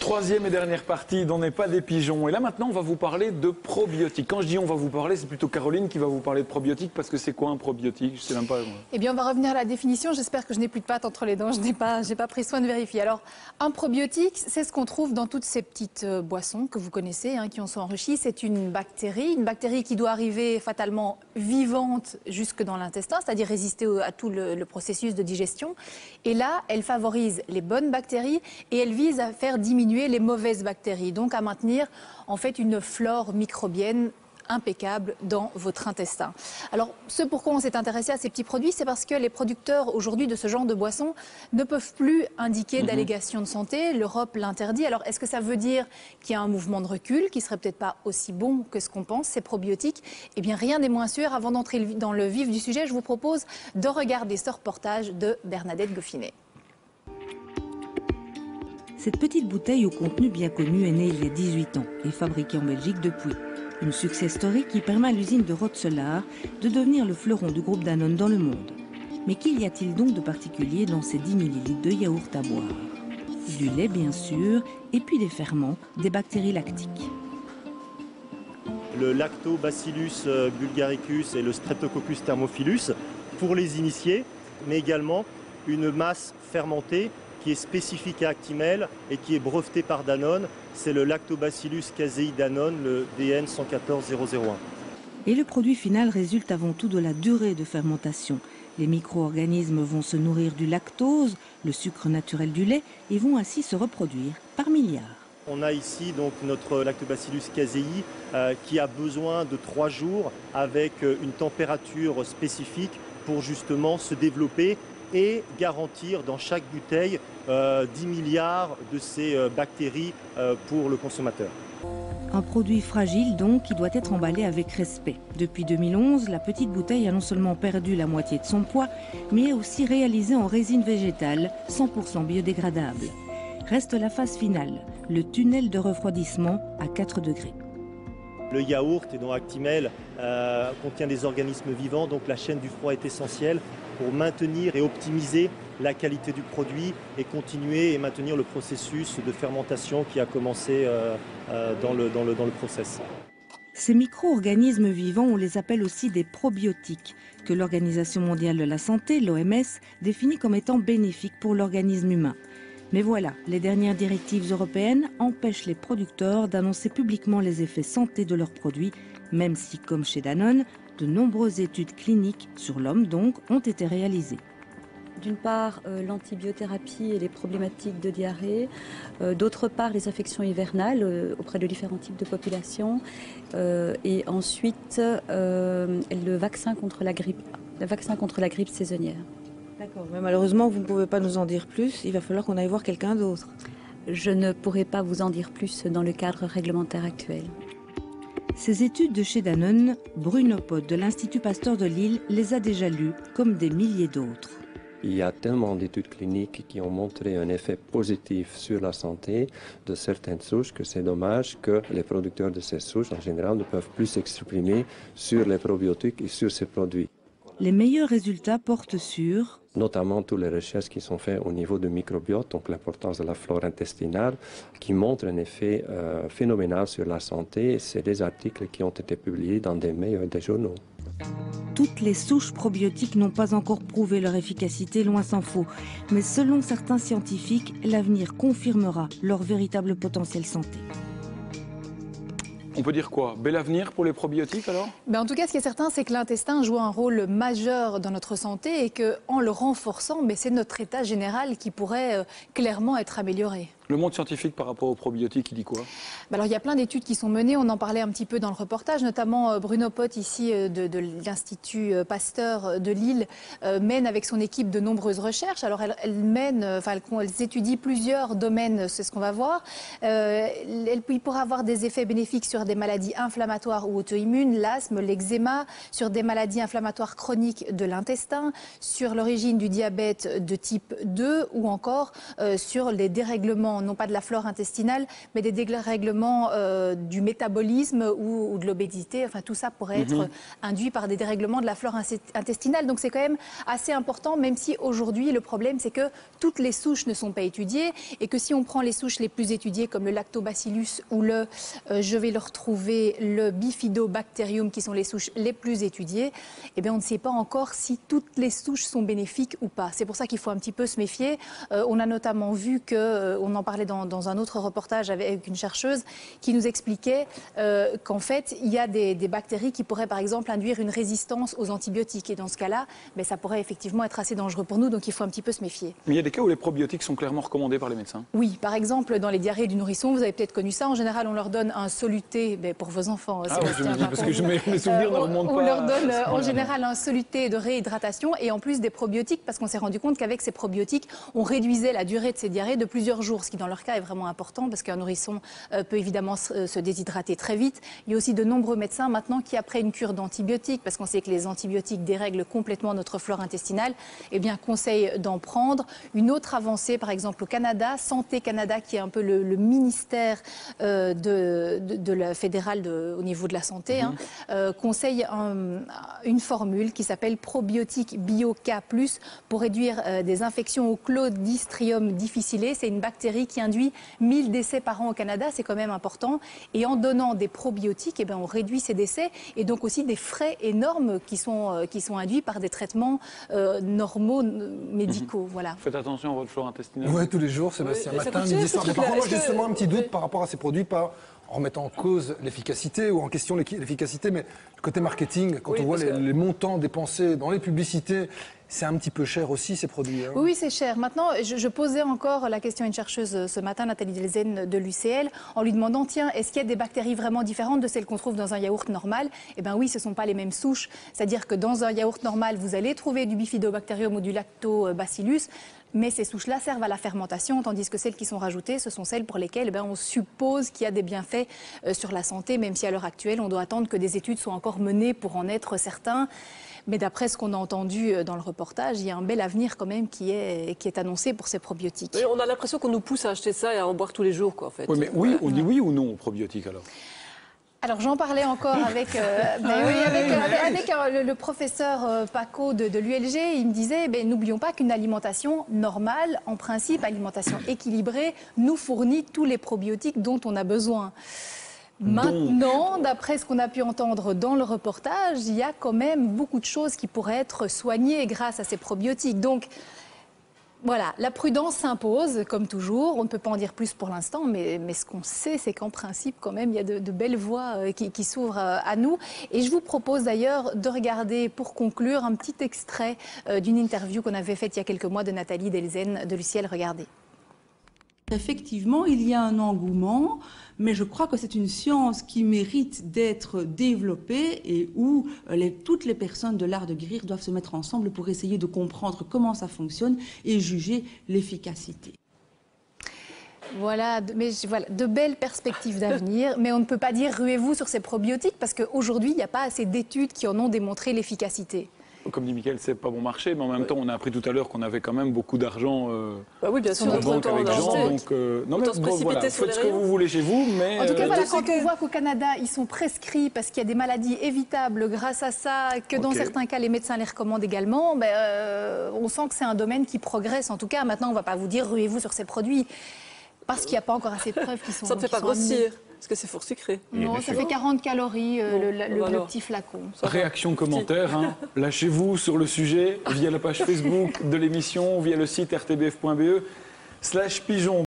Troisième et dernière partie d'On n'est pas des pigeons. Et là maintenant, on va vous parler de probiotiques. Quand je dis on va vous parler, c'est plutôt Caroline qui va vous parler de probiotiques parce que c'est quoi un probiotique? Je sais même pas. Eh bien, on va revenir à la définition. J'espère que je n'ai plus de pattes entre les dents. Je n'ai pas pris soin de vérifier. Alors, un probiotique, c'est ce qu'on trouve dans toutes ces petites boissons que vous connaissez, qui en sont enrichies. C'est une bactérie qui doit arriver fatalement vivante jusque dans l'intestin, c'est-à-dire résister à tout le processus de digestion. Et là, elle favorise les bonnes bactéries et elle vise à faire diminuer les mauvaises bactéries, donc à maintenir en fait une flore microbienne impeccable dans votre intestin. Alors, ce pourquoi on s'est intéressé à ces petits produits, c'est parce que les producteurs aujourd'hui de ce genre de boissons ne peuvent plus indiquer d'allégations de santé. L'Europe l'interdit. Alors, est-ce que ça veut dire qu'il y a un mouvement de recul qui serait peut-être pas aussi bon que ce qu'on pense, ces probiotiques? Eh bien, rien n'est moins sûr. Avant d'entrer dans le vif du sujet, je vous propose de regarder ce reportage de Bernadette Goffinet. Cette petite bouteille au contenu bien connu est née il y a 18 ans et fabriquée en Belgique depuis. Une success story qui permet à l'usine de Rotselare de devenir le fleuron du groupe Danone dans le monde. Mais qu'y a-t-il donc de particulier dans ces 10 ml de yaourt à boire? Du lait bien sûr, et puis des ferments, des bactéries lactiques. Le Lactobacillus bulgaricus et le Streptococcus thermophilus pour les initiés, mais également une masse fermentée qui est spécifique à Actimel et qui est breveté par Danone. C'est le Lactobacillus casei Danone, le DN 114001. Et le produit final résulte avant tout de la durée de fermentation. Les micro-organismes vont se nourrir du lactose, le sucre naturel du lait, et vont ainsi se reproduire par milliards. On a ici donc notre Lactobacillus casei qui a besoin de 3 jours avec une température spécifique pour justement se développer et garantir dans chaque bouteille 10 milliards de ces bactéries pour le consommateur. Un produit fragile donc qui doit être emballé avec respect. Depuis 2011, la petite bouteille a non seulement perdu la moitié de son poids, mais est aussi réalisée en résine végétale 100% biodégradable. Reste la phase finale, le tunnel de refroidissement à 4 degrés. Le yaourt et donc Actimel contient des organismes vivants, donc la chaîne du froid est essentielle pour maintenir et optimiser la qualité du produit et continuer et maintenir le processus de fermentation qui a commencé dans le process. Ces micro-organismes vivants, on les appelle aussi des probiotiques, que l'Organisation mondiale de la santé, l'OMS, définit comme étant bénéfiques pour l'organisme humain. Mais voilà, les dernières directives européennes empêchent les producteurs d'annoncer publiquement les effets santé de leurs produits, même si, comme chez Danone, de nombreuses études cliniques, sur l'homme donc, ont été réalisées. D'une part, l'antibiothérapie et les problématiques de diarrhée. D'autre part, les affections hivernales auprès de différents types de populations. Et ensuite, le vaccin contre la grippe saisonnière. D'accord, mais malheureusement, vous ne pouvez pas nous en dire plus. Il va falloir qu'on aille voir quelqu'un d'autre. Je ne pourrai pas vous en dire plus dans le cadre réglementaire actuel. Ces études de chez Danone, Bruno Pot de l'Institut Pasteur de Lille les a déjà lues, comme des milliers d'autres. Il y a tellement d'études cliniques qui ont montré un effet positif sur la santé de certaines souches que c'est dommage que les producteurs de ces souches, en général, ne peuvent plus s'exprimer sur les probiotiques et sur ces produits. Les meilleurs résultats portent sur notamment toutes les recherches qui sont faites au niveau du microbiote, donc l'importance de la flore intestinale, qui montrent un effet phénoménal sur la santé. C'est des articles qui ont été publiés dans des meilleurs des journaux. Toutes les souches probiotiques n'ont pas encore prouvé leur efficacité, loin s'en faut. Mais selon certains scientifiques, l'avenir confirmera leur véritable potentiel santé. On peut dire quoi? Bel avenir pour les probiotiques alors? En tout cas, ce qui est certain, c'est que l'intestin joue un rôle majeur dans notre santé et qu'en le renforçant, c'est notre état général qui pourrait clairement être amélioré. Le monde scientifique par rapport aux probiotiques, il dit quoi? Alors, il y a plein d'études qui sont menées, on en parlait un petit peu dans le reportage, notamment Bruno Pot ici de l'Institut Pasteur de Lille mène avec son équipe de nombreuses recherches. Alors elles étudient plusieurs domaines, c'est ce qu'on va voir. Il pourra avoir des effets bénéfiques sur des maladies inflammatoires ou auto-immunes, l'asthme, l'eczéma, sur des maladies inflammatoires chroniques de l'intestin, sur l'origine du diabète de type 2 ou encore sur les dérèglements dérèglements, non pas de la flore intestinale, mais des dérèglements du métabolisme ou de l'obésité. Enfin, tout ça pourrait être induit par des dérèglements de la flore intestinale. Donc c'est quand même assez important, même si aujourd'hui le problème c'est que toutes les souches ne sont pas étudiées et que si on prend les souches les plus étudiées comme le lactobacillus ou je vais le retrouver, le bifidobacterium, qui sont les souches les plus étudiées, eh bien on ne sait pas encore si toutes les souches sont bénéfiques ou pas. C'est pour ça qu'il faut un petit peu se méfier. On a notamment vu on en parlait dans un autre reportage avec une chercheuse qui nous expliquait qu'en fait il y a des bactéries qui pourraient par exemple induire une résistance aux antibiotiques et dans ce cas-là, ça pourrait effectivement être assez dangereux pour nous, donc il faut un petit peu se méfier. Mais il y a des cas où les probiotiques sont clairement recommandés par les médecins. Oui, par exemple dans les diarrhées du nourrisson, vous avez peut-être connu ça, en général on leur donne un soluté, pour vos enfants, Sébastien, parce que mes souvenirs ne remontent pas. On leur donne en général un soluté de réhydratation et en plus des probiotiques, parce qu'on s'est rendu compte qu'avec ces probiotiques, on réduisait la durée de ces diarrhées de plusieurs jours, ce qui dans leur cas est vraiment important parce qu'un nourrisson peut évidemment se déshydrater très vite. Il y a aussi de nombreux médecins maintenant qui, après une cure d'antibiotiques, parce qu'on sait que les antibiotiques dérèglent complètement notre flore intestinale, conseillent d'en prendre. Une autre avancée, par exemple au Canada, Santé Canada, qui est un peu le ministère de la fédérale au niveau de la santé, conseille une formule qui s'appelle probiotique BioK+, pour réduire des infections au Clostridioides difficile. C'est une bactérie qui induit 1000 décès par an au Canada, c'est quand même important. Et en donnant des probiotiques, on réduit ces décès et donc aussi des frais énormes qui sont induits par des traitements normaux médicaux. Voilà. Faites attention à votre flore intestinale. Oui, tous les jours, Sébastien, matin, midi, soir. Mais par contre, moi, j'ai seulement un petit doute par rapport à ces produits, pas en remettant en cause l'efficacité ou en question l'efficacité, mais le côté marketing, quand on voit les montants dépensés dans les publicités, c'est un petit peu cher aussi, ces produits. Oui, c'est cher. Maintenant, je posais encore la question à une chercheuse ce matin, Nathalie Delzen de l'UCL, en lui demandant, tiens, est-ce qu'il y a des bactéries vraiment différentes de celles qu'on trouve dans un yaourt normal? Eh bien oui, ce ne sont pas les mêmes souches. C'est-à-dire que dans un yaourt normal, vous allez trouver du bifidobacterium ou du lactobacillus, mais ces souches-là servent à la fermentation, tandis que celles qui sont rajoutées, ce sont celles pour lesquelles on suppose qu'il y a des bienfaits sur la santé, même si à l'heure actuelle, on doit attendre que des études soient encore menées pour en être certains. Mais d'après ce qu'on a entendu dans le reportage, il y a un bel avenir quand même qui est annoncé pour ces probiotiques. Oui, on a l'impression qu'on nous pousse à acheter ça et à en boire tous les jours, quoi, en fait. Oui, mais oui, on dit oui ou non aux probiotiques alors? Alors j'en parlais encore avec le professeur Paco de l'ULG. Il me disait, n'oublions pas qu'une alimentation normale, en principe, alimentation équilibrée, nous fournit tous les probiotiques dont on a besoin. Maintenant, d'après ce qu'on a pu entendre dans le reportage, il y a quand même beaucoup de choses qui pourraient être soignées grâce à ces probiotiques. Donc, voilà, la prudence s'impose, comme toujours. On ne peut pas en dire plus pour l'instant, mais ce qu'on sait, c'est qu'en principe, quand même, il y a de belles voies qui s'ouvrent à nous. Et je vous propose d'ailleurs de regarder, pour conclure, un petit extrait d'une interview qu'on avait faite il y a quelques mois de Nathalie Delzen de l'UCL. Regardez. Effectivement, il y a un engouement, mais je crois que c'est une science qui mérite d'être développée et où toutes les personnes de l'art de guérir doivent se mettre ensemble pour essayer de comprendre comment ça fonctionne et juger l'efficacité. Voilà, de belles perspectives d'avenir, mais on ne peut pas dire ruez-vous sur ces probiotiques parce qu'aujourd'hui, il n'y a pas assez d'études qui en ont démontré l'efficacité. Comme dit Mickaël, c'est pas bon marché, mais en même temps, on a appris tout à l'heure qu'on avait quand même beaucoup d'argent oui, bien sûr, en banque avec Jean. Donc, voilà, faites ce que vous voulez chez vous, mais... En tout cas, quand on voit qu'au Canada, ils sont prescrits parce qu'il y a des maladies évitables grâce à ça, que dans certains cas, les médecins les recommandent également, on sent que c'est un domaine qui progresse. En tout cas, maintenant, on ne va pas vous dire ruez-vous sur ces produits, parce qu'il n'y a pas encore assez de preuves qui sont... Ça ne fait pas grossir. Parce que c'est fort sucré. Non, ça fait 40 calories, le petit flacon. Réaction, commentaire, lâchez-vous sur le sujet via la page Facebook de l'émission, via le site rtbf.be/pigeon.